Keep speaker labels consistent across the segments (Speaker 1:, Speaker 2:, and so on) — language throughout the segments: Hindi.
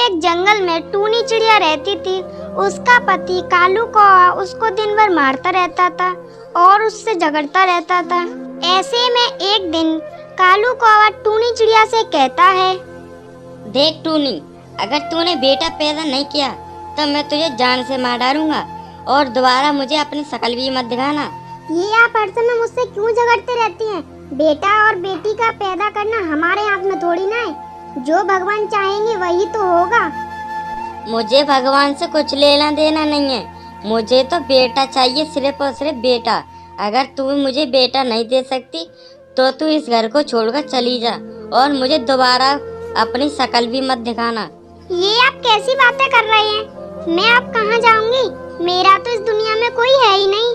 Speaker 1: एक जंगल में टूनी चिड़िया रहती थी। उसका पति कालू कौवा उसको दिन भर मारता रहता था और उससे झगड़ता रहता था। ऐसे में एक दिन कालू कौवा टूनी चिड़िया से कहता है,
Speaker 2: देख टूनी, अगर तूने बेटा पैदा नहीं किया तो मैं तुझे जान से मार डालूंगा और दोबारा मुझे अपनी शकल भी मत दिखाना।
Speaker 1: ये आप हर समय मुझसे क्यों झगड़ते रहती हैं? बेटा और बेटी का पैदा करना हमारे हाथ में थोड़ी ना है। जो भगवान चाहेंगे वही तो होगा।
Speaker 2: मुझे भगवान से कुछ लेना देना नहीं है, मुझे तो बेटा चाहिए, सिर्फ और सिर्फ बेटा। अगर तू मुझे बेटा नहीं दे सकती तो तू इस घर को छोड़कर चली जा और मुझे दोबारा अपनी शकल भी मत दिखाना।
Speaker 1: ये आप कैसी बातें कर रहे हैं? मैं अब कहाँ जाऊंगी? मेरा तो इस दुनिया में कोई है ही नहीं।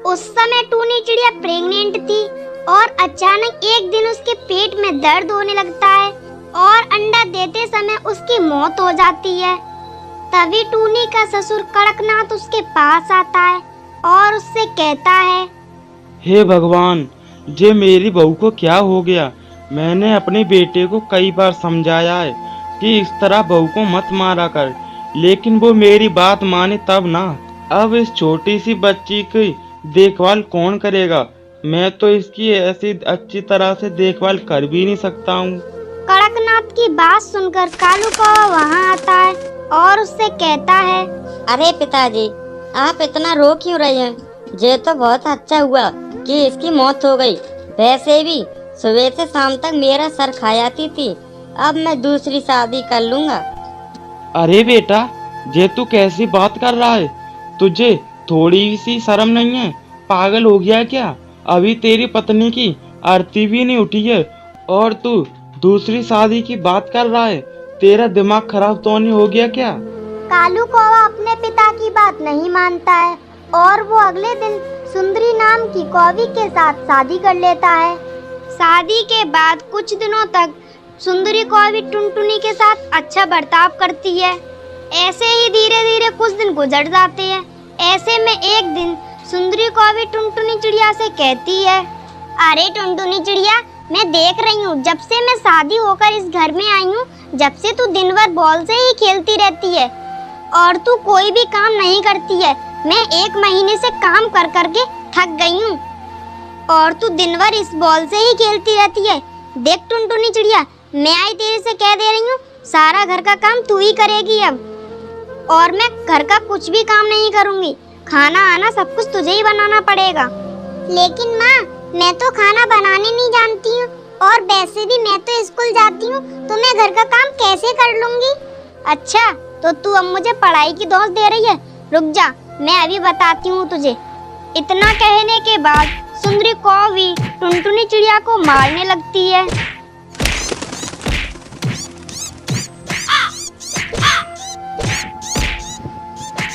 Speaker 1: उस समय टूनी चिड़िया प्रेग्नेंट थी और अचानक एक दिन उसके पेट में दर्द होने लगता है और अंडा देते समय उसकी मौत हो जाती है। तभी टूनी का ससुर कड़कनाथ उसके पास आता है और उससे कहता है,
Speaker 3: हे भगवान, जे मेरी बहू को क्या हो गया? मैंने अपने बेटे को कई बार समझाया है कि इस तरह बहू को मत मारा कर, लेकिन वो मेरी बात माने तब ना। अब इस छोटी सी बच्ची की देखभाल कौन करेगा? मैं तो इसकी ऐसी अच्छी तरह से देखभाल कर भी नहीं सकता हूँ।
Speaker 1: कड़कनाथ की बात सुनकर कालू कौवा वहाँ आता है और उससे कहता है,
Speaker 2: अरे पिताजी, आप इतना रो क्यों रहे हैं? ये तो बहुत अच्छा हुआ कि इसकी मौत हो गई। वैसे भी सुबह से शाम तक मेरा सर खा जाती थी। अब मैं दूसरी शादी कर लूँगा।
Speaker 3: अरे बेटा, ये तू कैसी बात कर रहा है? तुझे थोड़ी सी शर्म नहीं है? पागल हो गया क्या? अभी तेरी पत्नी की आरती भी नहीं उठी है और तू दूसरी शादी की बात कर रहा है? तेरा दिमाग खराब तो नहीं हो गया क्या?
Speaker 1: कालू कौवा अपने पिता की बात नहीं मानता है और वो अगले दिन सुंदरी नाम की कौवी के साथ शादी कर लेता है। शादी के बाद कुछ दिनों तक सुंदरी कौवी टुनटुनी के साथ अच्छा बर्ताव करती है। ऐसे ही धीरे धीरे कुछ दिन गुजर जाते हैं। ऐसे में एक दिन सुंदरी कौवी टुनटुनी चिड़िया से कहती है, अरे टुनटुनी चिड़िया, मैं देख रही हूँ जब से मैं शादी होकर इस घर में आई हूँ, जब से तू दिन भर बॉल से ही खेलती रहती है और तू कोई भी काम नहीं करती है। मैं 1 महीने से काम कर करके थक गई हूँ और तू दिन भर इस बॉल से ही खेलती रहती है। देख टुनटुनी चिड़िया, मैं आई तेरे से कह दे रही हूँ, सारा घर का काम तू ही करेगी अब, और मैं घर का कुछ भी काम नहीं करूँगी। खाना आना सब कुछ तुझे ही बनाना पड़ेगा। लेकिन माँ, मैं तो खाना बनाने नहीं जानती हूँ और वैसे भी मैं तो स्कूल जाती हूँ, तो मैं घर का काम कैसे कर लूँगी? अच्छा, तो तू अब मुझे पढ़ाई की दोष दे रही है? रुक जा, मैं अभी बताती हूँ तुझे। इतना कहने के बाद सुंदरी कौवी टुनटुनी चिड़िया को मारने लगती है।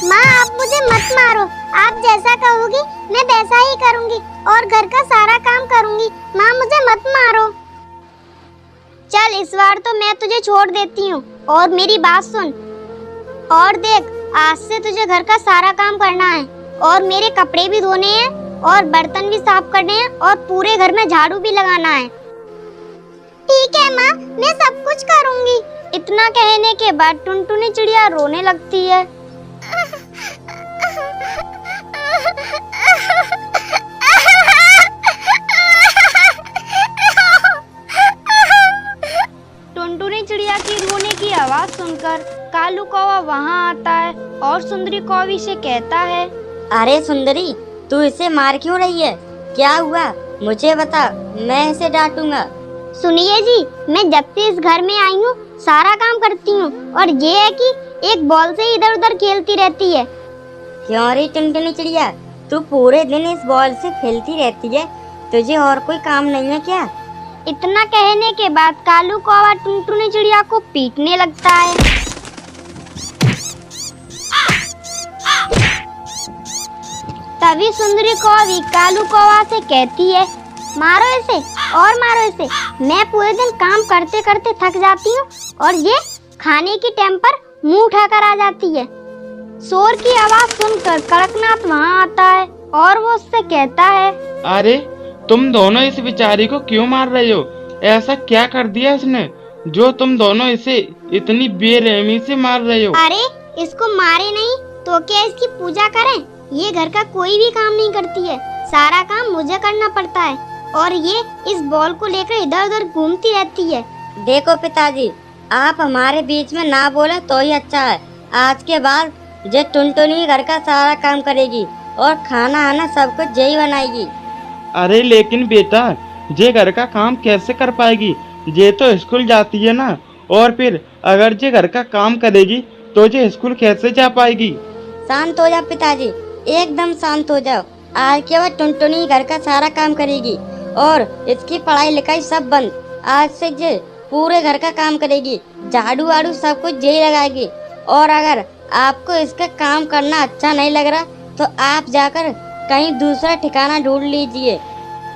Speaker 1: माँ, आप मुझे मत मारो। आप जैसा कहोगी मैं वैसा ही करूँगी और घर का सारा काम करूँगी। माँ, मुझे मत मारो। चल, इस बार तो मैं तुझे छोड़ देती हूँ और मेरी बात सुन। और देख, आज से तुझे घर का सारा काम करना है और मेरे कपड़े भी धोने हैं और बर्तन भी साफ करने हैं और पूरे घर में झाड़ू भी लगाना है। ठीक है माँ, मैं सब कुछ करूँगी। इतना कहने के बाद टुनटुनी चिड़िया रोने लगती है। टुनटुनी चिड़िया की रोने की आवाज सुनकर कालू कौवा वहाँ आता है और सुंदरी कौवी से कहता है,
Speaker 2: अरे सुंदरी, तू इसे मार क्यों रही है? क्या हुआ? मुझे बता, मैं इसे डांटूंगा।
Speaker 1: सुनिए जी, मैं जब से इस घर में आई हूँ सारा काम करती हूँ और ये है कि एक बॉल से इधर उधर खेलती रहती है।
Speaker 2: क्यों रे टुनटुनी चिड़िया, तू पूरे दिन इस बॉल से खेलती रहती है? तुझे और कोई काम नहीं है क्या?
Speaker 1: इतना कहने के बाद कालू कौवा टुनटुनी चिड़िया को पीटने लगता है। तभी सुंदरी कौवी कालू कौवा से कहती है, मारो इसे और मारो इसे। मैं पूरे दिन काम करते करते थक जाती हूँ और ये खाने की टाइम पर मुंह उठाकर आ जाती है। शोर की आवाज सुनकर कड़कनाथ वहाँ आता है और वो उससे कहता है,
Speaker 3: अरे तुम दोनों इस बेचारी को क्यों मार रहे हो? ऐसा क्या कर दिया इसने? जो तुम दोनों इसे इतनी बेरहमी से मार रहे हो?
Speaker 1: अरे इसको मारे नहीं तो क्या इसकी पूजा करें? ये घर का कोई भी काम नहीं करती है, सारा काम मुझे करना पड़ता है और ये इस बॉल को लेकर इधर उधर घूमती रहती है।
Speaker 2: देखो पिताजी, आप हमारे बीच में ना बोले तो ही अच्छा है। आज के बाद जे टुनटुनी घर का सारा काम करेगी और खाना आना सब कुछ यही बनाएगी।
Speaker 3: अरे लेकिन बेटा, जे घर का काम कैसे कर पाएगी? जे तो स्कूल जाती है ना, और फिर अगर जे घर का काम करेगी तो जे स्कूल कैसे जा पाएगी?
Speaker 2: शांत हो जाओ पिताजी, एकदम शांत हो जाओ। आज के बाद टुनटुनी घर का सारा काम करेगी और इसकी पढ़ाई लिखाई सब बंद। आज से जे पूरे घर का काम करेगी, झाड़ू वाड़ू सब कुछ यही लगाएगी। और अगर आपको इसका काम करना अच्छा नहीं लग रहा तो आप जाकर कहीं दूसरा ठिकाना ढूंढ लीजिए।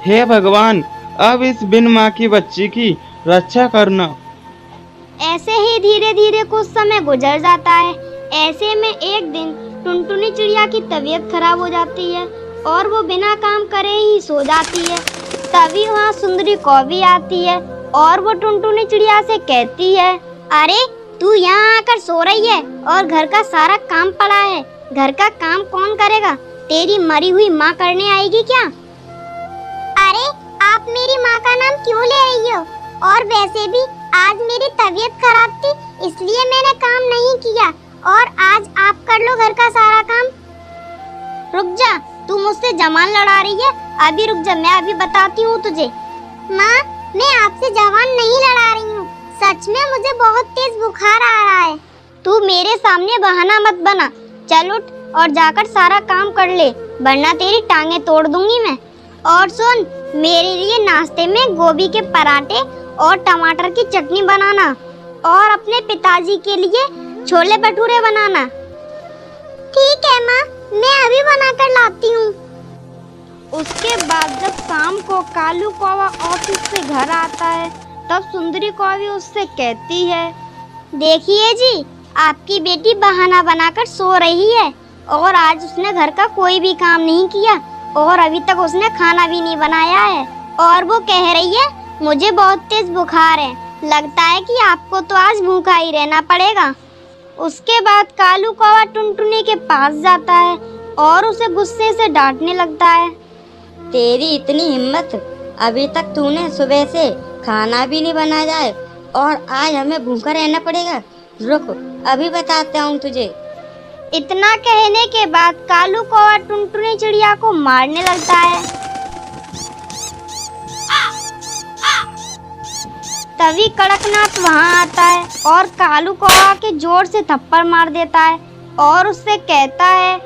Speaker 3: हे भगवान, अब इस बिन माँ की बच्ची की रक्षा करना।
Speaker 1: ऐसे ही धीरे धीरे कुछ समय गुजर जाता है। ऐसे में एक दिन टुनटुनी चिड़िया की तबीयत खराब हो जाती है और वो बिना काम करे ही सो जाती है। तभी वहाँ सुंदरी कौवी आती है और वो टुनटुनी चिड़िया से कहती है, अरे तू यहाँ आकर सो रही है और घर का सारा काम पड़ा है, घर का काम कौन करेगा? तेरी मरी हुई माँ करने आएगी क्या? अरे आप मेरी माँ का नाम क्यों ले रही हो? और वैसे भी आज मेरी तबीयत खराब थी इसलिए मैंने काम नहीं किया और आज आप कर लो घर का सारा काम। रुक जा, तू मुझसे जवान लड़ा रही है? अभी रुक जा, मैं अभी बताती हूँ तुझे। माँ, मैं आपसे जवान नहीं लड़ा रही हूँ, सच में मुझे बहुत तेज बुखार आ रहा है। तू मेरे सामने बहाना मत बना, चल उठ और जाकर सारा काम कर ले, वरना तेरी टांगे तोड़ दूंगी मैं। और सुन, मेरे लिए नाश्ते में गोभी के पराठे और टमाटर की चटनी बनाना और अपने पिताजी के लिए छोले भटूरे बनाना। ठीक है माँ, मैं अभी बनाकर लाती हूँ। उसके बाद जब शाम को कालू कौवा ऑफिस से घर आता है तब सुंदरी कौवी उससे कहती है, देखिए जी, आपकी बेटी बहाना बनाकर सो रही है और आज उसने घर का कोई भी काम नहीं किया और अभी तक उसने खाना भी नहीं बनाया है और वो कह रही है मुझे बहुत तेज बुखार है, लगता है कि आपको तो आज भूखा ही रहना पड़ेगा। उसके बाद कालू कौवा टुनटुनी के पास जाता है और उसे गुस्से से डांटने लगता है।
Speaker 2: तेरी इतनी हिम्मत, अभी तक तूने सुबह से खाना भी नहीं बनाया है और आज हमें भूखा रहना पड़ेगा। रुक, अभी बताता हूँ तुझे।
Speaker 1: इतना कहने के बाद कालू कौवा टुनटुनी चिड़िया को मारने लगता है। तभी कड़कनाथ वहाँ आता है और कालू कौवा के जोर से थप्पड़ मार देता है और उससे कहता है,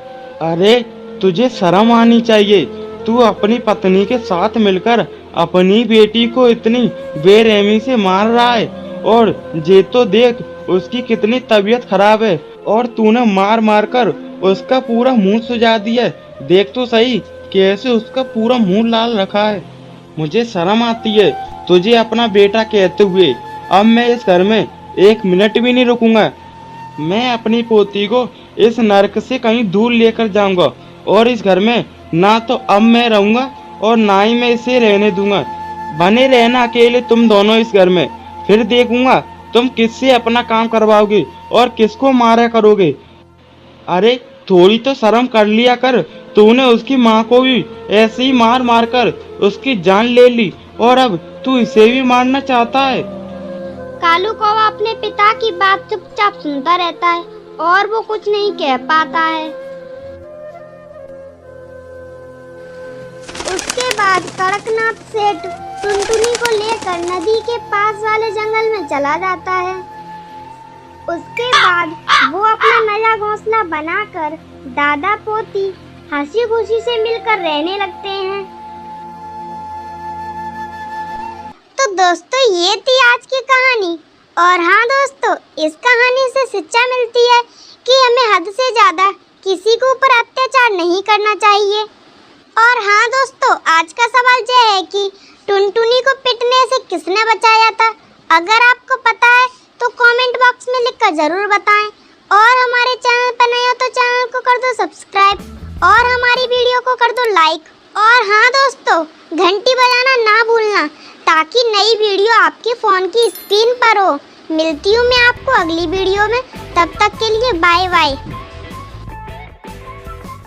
Speaker 3: अरे तुझे शर्म आनी चाहिए, तू अपनी पत्नी के साथ मिलकर अपनी बेटी को इतनी बेरहमी से मार रहा है और जे तो देख उसकी कितनी तबीयत खराब है और तूने मार मार कर उसका पूरा मुंह सुजा दिया है। देख तो सही कैसे उसका पूरा मुंह लाल रखा है। मुझे शर्म आती है तुझे अपना बेटा कहते हुए। अब मैं इस घर में एक मिनट भी नहीं रुकूंगा। मैं अपनी पोती को इस नरक से कहीं दूर लेकर जाऊंगा और इस घर में ना तो अब मैं रहूंगा और ना ही मैं इसे रहने दूंगा। बने रहना अकेले तुम दोनों इस घर में, फिर देखूंगा तुम किससे अपना काम करवाओगे और किसको मारा करोगे। अरे थोड़ी तो शर्म कर लिया कर, तूने उसकी माँ को भी ऐसे ही मार मार कर उसकी जान ले ली और अब तू इसे भी मारना चाहता है।
Speaker 1: कालू कौवा अपने पिता की बात चुपचाप सुनता रहता है और वो कुछ नहीं कह पाता है। उसके बाद कड़कनाथ सेठ टुनटुनी को लेकर नदी के पास वाले जंगल में चला जाता है। उसके बाद वो अपना नया घोंसला बनाकर दादा पोती हंसी खुशी से मिलकर रहने लगते हैं। तो दोस्तों, ये थी आज की कहानी। और हाँ दोस्तों, इस कहानी से शिक्षा मिलती है कि हमें हद से ज्यादा किसी के ऊपर अत्याचार नहीं करना चाहिए। और हाँ दोस्तों, आज का सवाल यह है कि टुनटुनी को पिटने से किसने बचाया था? अगर आपको पता है तो कमेंट बॉक्स में लिखकर जरूर बताएं। और हमारे चैनल पर नए हो तो चैनल को कर दो सब्सक्राइब और हमारी वीडियो को कर दो लाइक। और हाँ दोस्तों, घंटी बजाना ना भूलना ताकि ताकि नई वीडियो आपके फ़ोन की स्क्रीन पर हो। मिलती हूँ मैं आपको अगली वीडियो में, तब तक के लिए बाय बाय।